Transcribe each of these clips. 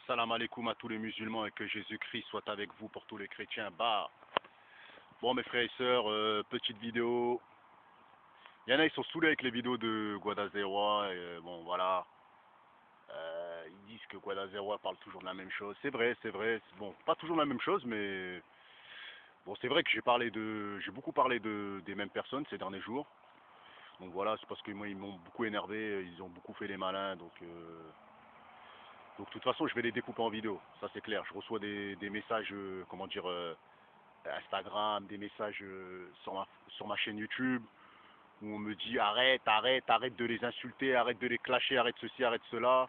Salam alaikum à tous les musulmans et que Jésus-Christ soit avec vous pour tous les chrétiens. Bah, bon mes frères et sœurs, petite vidéo. Il y en a, ils sont saoulés avec les vidéos de Guadazewa. Bon voilà, ils disent que Guadazewa parle toujours de la même chose. C'est vrai, c'est vrai. Bon, pas toujours la même chose, mais bon, c'est vrai que j'ai beaucoup parlé des mêmes personnes ces derniers jours. Donc voilà, c'est parce que moi ils m'ont beaucoup énervé, ils ont beaucoup fait les malins, donc de toute façon je vais les découper en vidéo, ça c'est clair. Je reçois des messages, comment dire, Instagram, des messages sur ma chaîne YouTube, où on me dit arrête, arrête, arrête de les insulter, arrête de les clasher, arrête ceci, arrête cela.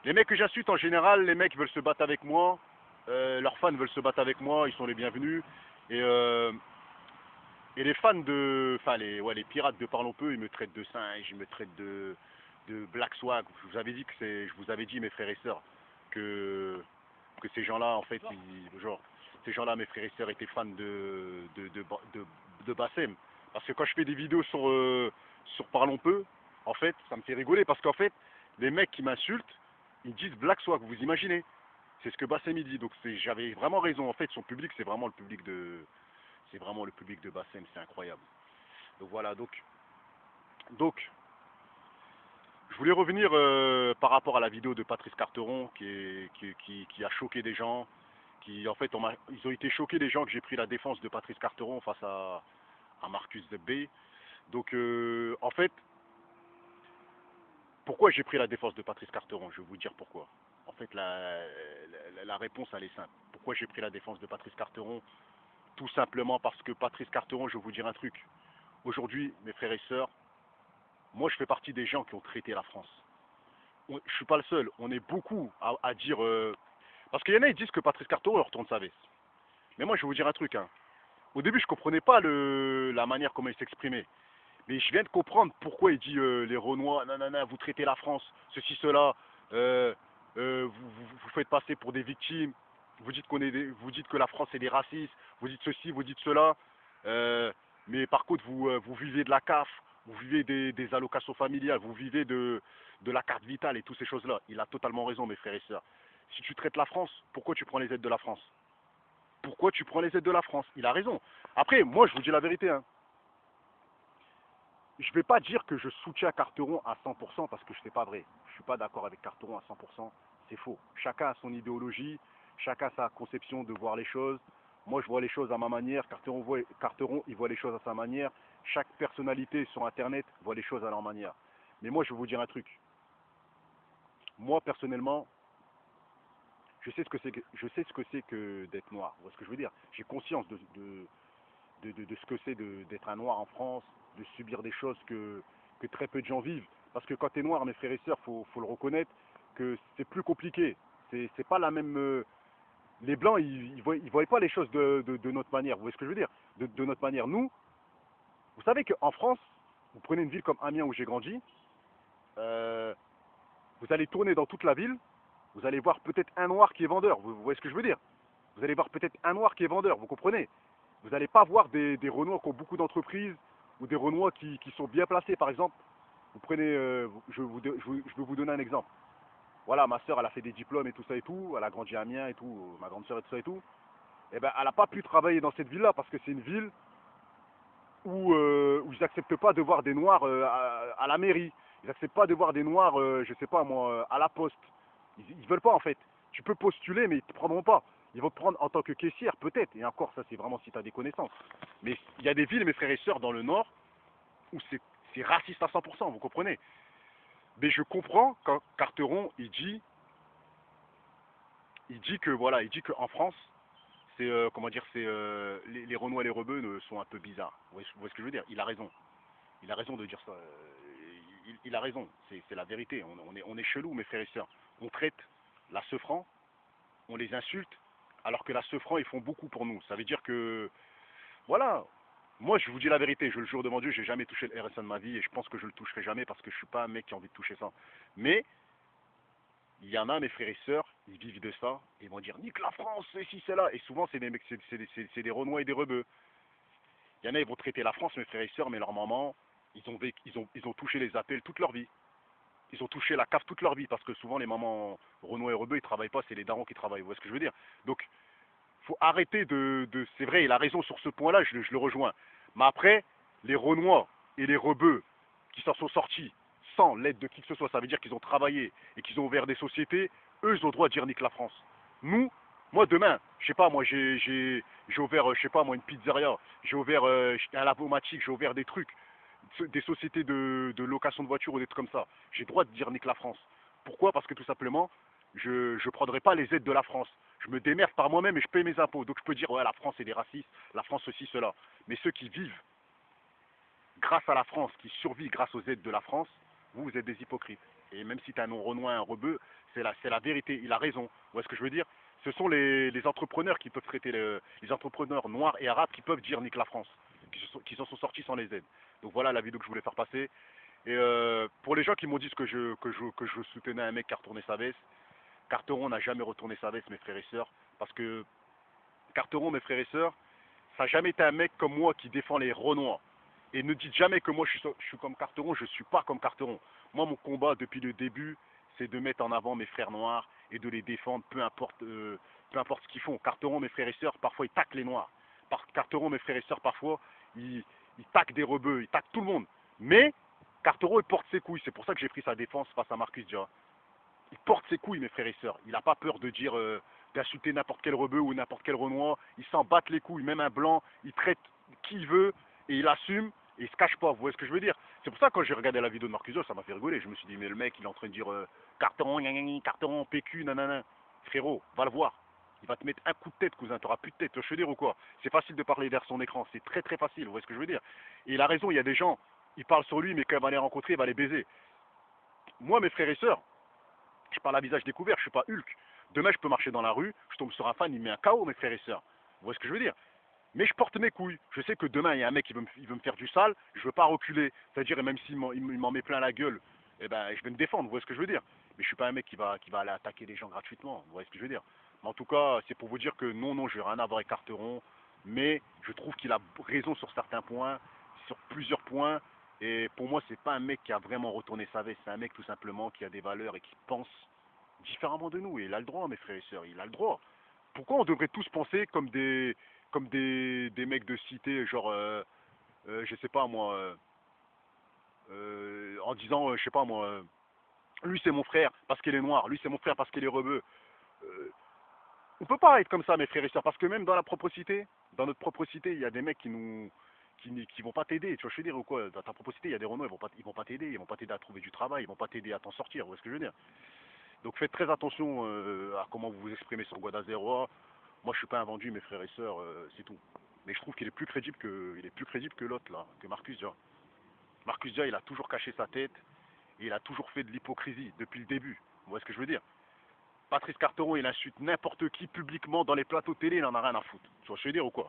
Les mecs que j'insulte en général, les mecs veulent se battre avec moi, leurs fans veulent se battre avec moi, ils sont les bienvenus. Et, euh, et les fans enfin les pirates de Parlons Peu, ils me traitent de singe, ils me traitent de Black Swag. Je vous avais dit mes frères et sœurs que ces gens-là en fait, ces gens-là mes frères et sœurs étaient fans de Bassem. Parce que quand je fais des vidéos sur Parlons Peu, en fait, ça me fait rigoler parce qu'en fait, les mecs qui m'insultent, ils disent Black Swag, vous imaginez? C'est ce que Bassem il dit. Donc j'avais vraiment raison. En fait, son public, c'est vraiment le public de Bassem, c'est incroyable. Donc voilà, donc je voulais revenir par rapport à la vidéo de Patrice Carteron qui a choqué des gens, qui en fait ils ont été choqués des gens que j'ai pris la défense de Patrice Carteron face à Marcus de B. Donc en fait, pourquoi j'ai pris la défense de Patrice Carteron? Je vais vous dire pourquoi. En fait, la réponse elle est simple. Pourquoi j'ai pris la défense de Patrice Carteron? Tout simplement parce que Patrice Carteron, je vais vous dire un truc. Aujourd'hui, mes frères et sœurs, moi je fais partie des gens qui ont traité la France. Je ne suis pas le seul. On est beaucoup à dire. Parce qu'il y en a, ils disent que Patrice Carteron leur retourne sa veste. Mais moi, je vais vous dire un truc. Hein. Au début, je ne comprenais pas la manière comment il s'exprimait. Mais je viens de comprendre pourquoi il dit les Renois, nanana, vous traitez la France, ceci, cela, vous faites passer pour des victimes, vous dites que la France est des racistes, vous dites ceci, vous dites cela, euh, mais par contre vous vivez de la CAF, vous vivez des allocations familiales, vous vivez de la carte vitale et toutes ces choses-là. Il a totalement raison, mes frères et sœurs. Si tu traites la France, pourquoi tu prends les aides de la France? Pourquoi tu prends les aides de la France? Il a raison. Après, moi je vous dis la vérité, hein. Je ne vais pas dire que je soutiens Carteron à 100% parce que ce n'est pas vrai. Je ne suis pas d'accord avec Carteron à 100%. C'est faux. Chacun a son idéologie, chacun a sa conception de voir les choses. Moi, je vois les choses à ma manière. Carteron, il voit les choses à sa manière. Chaque personnalité sur Internet voit les choses à leur manière. Mais moi, je vais vous dire un truc. Moi, personnellement, je sais ce que c'est que d'être noir. Vous voyez ce que je veux dire? J'ai conscience de ce que c'est d'être un noir en France, de subir des choses que très peu de gens vivent. Parce que quand tu es noir, mes frères et sœurs, faut le reconnaître, que c'est plus compliqué. C'est pas la même. Les blancs, ils voient pas les choses de notre manière. Vous voyez ce que je veux dire? De notre manière. Nous, vous savez qu'en France, vous prenez une ville comme Amiens où j'ai grandi, euh, vous allez tourner dans toute la ville, vous allez voir peut-être un noir qui est vendeur. Vous voyez ce que je veux dire? Vous allez voir peut-être un noir qui est vendeur, vous comprenez? Vous n'allez pas voir des Renois qui ont beaucoup d'entreprises ou des Renois qui sont bien placés. Par exemple, vous prenez, je vais vous donner un exemple. Voilà, ma soeur, elle a fait des diplômes et tout ça et tout. Elle a grandi à Amiens et tout, ma grande soeur et tout ça et tout. Et ben, elle n'a pas pu travailler dans cette ville-là parce que c'est une ville où ils n'acceptent pas de voir des Noirs à la mairie. Ils n'acceptent pas de voir des Noirs, je sais pas moi, à la poste. Ils veulent pas en fait. Tu peux postuler, mais ils te prendront pas. Ils vont te prendre en tant que caissière, peut-être. Et encore, ça, c'est vraiment si tu as des connaissances. Mais il y a des villes, mes frères et sœurs, dans le Nord, où c'est raciste à 100%, vous comprenez? Mais je comprends quand Carteron, il dit que, voilà, il dit qu'en France, c'est, comment dire, les Renois et les Rebeux sont un peu bizarres. Vous voyez ce que je veux dire? Il a raison. Il a raison de dire ça. Il a raison. C'est la vérité. On est chelou, mes frères et sœurs. On traite la Sefran, on les insulte, alors que la Sefran, ils font beaucoup pour nous. Ça veut dire que, voilà, moi je vous dis la vérité, je le jure devant Dieu, j'ai jamais touché le RSA de ma vie et je pense que je le toucherai jamais parce que je suis pas un mec qui a envie de toucher ça. Mais il y en a, mes frères et sœurs, ils vivent de ça, et ils vont dire nique la France, ceci, c'est là. Et souvent, c'est des mecs, c'est des Renois et des Rebeux. Il y en a, ils vont traiter la France, mes frères et sœurs, mais leur maman, ils ont touché les appels toute leur vie. ils ont touché la cave toute leur vie, parce que souvent les mamans Renoir et Rebeu, ils travaillent pas, c'est les darons qui travaillent, vous voyez ce que je veux dire. Donc, faut arrêter c'est vrai, il a raison sur ce point-là, je le rejoins. Mais après, les Renois et les Rebeux qui s'en sont sortis sans l'aide de qui que ce soit, ça veut dire qu'ils ont travaillé et qu'ils ont ouvert des sociétés, eux, ils ont le droit de dire nique la France. Nous, moi demain, je sais pas, moi j'ai ouvert, je sais pas, moi une pizzeria, j'ai ouvert un lavomatique, j'ai ouvert des trucs, des sociétés de location de voitures ou des trucs comme ça. J'ai le droit de dire nique la France. Pourquoi? Parce que tout simplement, je ne prendrai pas les aides de la France. Je me démerde par moi-même et je paye mes impôts. Donc je peux dire, ouais, la France est des racistes, la France ceci, cela. Mais ceux qui vivent grâce à la France, qui survivent grâce aux aides de la France, vous êtes des hypocrites. Et même si tu as un nom Renoir, un rebeu, c'est la vérité. Il a raison. Vous voyez ce que je veux dire? Ce sont les entrepreneurs qui peuvent traiter les entrepreneurs noirs et arabes qui peuvent dire nique la France, qui s'en sont sortis sans les aides. Donc voilà la vidéo que je voulais faire passer. Et pour les gens qui m'ont dit que je soutenais un mec qui a retourné sa veste, Carteron n'a jamais retourné sa veste, mes frères et sœurs, parce que Carteron, mes frères et sœurs, ça n'a jamais été un mec comme moi qui défend les Renois. Et ne dites jamais que moi je suis comme Carteron, je ne suis pas comme Carteron. Moi, mon combat depuis le début, c'est de mettre en avant mes frères noirs et de les défendre, peu importe ce qu'ils font. Carteron, mes frères et sœurs, parfois ils taquent les noirs. Carteron, mes frères et sœurs, parfois ils taquent des rebeux, ils taquent tout le monde. Mais Carteron, il porte ses couilles. C'est pour ça que j'ai pris sa défense face à Marcus Dia. Il porte ses couilles, mes frères et sœurs. Il n'a pas peur de dire, d'insulter n'importe quel rebeu ou n'importe quel renois. Il s'en bat les couilles, même un blanc, il traite qui il veut et il assume et il se cache pas. Vous voyez ce que je veux dire? C'est pour ça que quand j'ai regardé la vidéo de Marcus, ça m'a fait rigoler. Je me suis dit, mais le mec, il est en train de dire carton, carton, PQ, nanana. Frérot, va le voir. Il va te mettre un coup de tête, cousin. T'auras plus de tête. Tu vois, je veux dire ou quoi? C'est facile de parler derrière son écran. C'est très très facile. Vous voyez ce que je veux dire? Et il a raison. Il y a des gens, ils parlent sur lui, mais quand il va les rencontrer, il va les baiser. Moi, mes frères et sœurs, je parle à visage découvert, je suis pas Hulk. Demain, je peux marcher dans la rue, je tombe sur un fan, il met un KO, mes frères et sœurs. Vous voyez ce que je veux dire? Mais je porte mes couilles. Je sais que demain, il y a un mec qui veut me faire du sale, je veux pas reculer. C'est-à-dire, même s'il m'en met plein la gueule, eh ben, je vais me défendre, vous voyez ce que je veux dire? Mais je suis pas un mec qui va aller attaquer les gens gratuitement, vous voyez ce que je veux dire? Mais en tout cas, c'est pour vous dire que non, non, je n'ai rien à voir avec Carteron, mais je trouve qu'il a raison sur certains points, sur plusieurs points, et pour moi, c'est pas un mec qui a vraiment retourné sa veste, c'est un mec tout simplement qui a des valeurs et qui pense différemment de nous. Et il a le droit, mes frères et sœurs, il a le droit. Pourquoi on devrait tous penser comme des mecs de cité, genre, je sais pas moi, en disant, je sais pas moi, lui c'est mon frère parce qu'il est noir, lui c'est mon frère parce qu'il est rebeu. Euh, on peut pas être comme ça, mes frères et sœurs, parce que même dans notre propre cité, il y a des mecs qui vont pas t'aider, tu vois, je veux dire, ou quoi, dans ta propre cité, il y a des Renault, ils vont pas t'aider, ils vont pas t'aider à trouver du travail, ils vont pas t'aider à t'en sortir, vous voyez ce que je veux dire. Donc faites très attention à comment vous vous exprimez sur Guadalajara. Moi, je suis pas un vendu, mes frères et sœurs, c'est tout. Mais je trouve qu'il est plus crédible que l'autre là, que Marcus Dia. Marcus Dia, il a toujours caché sa tête et il a toujours fait de l'hypocrisie depuis le début. Vous voyez ce que je veux dire? Patrice Carteron, il insulte n'importe qui publiquement dans les plateaux télé, il en a rien à foutre. Tu vois ce que je veux dire ou quoi?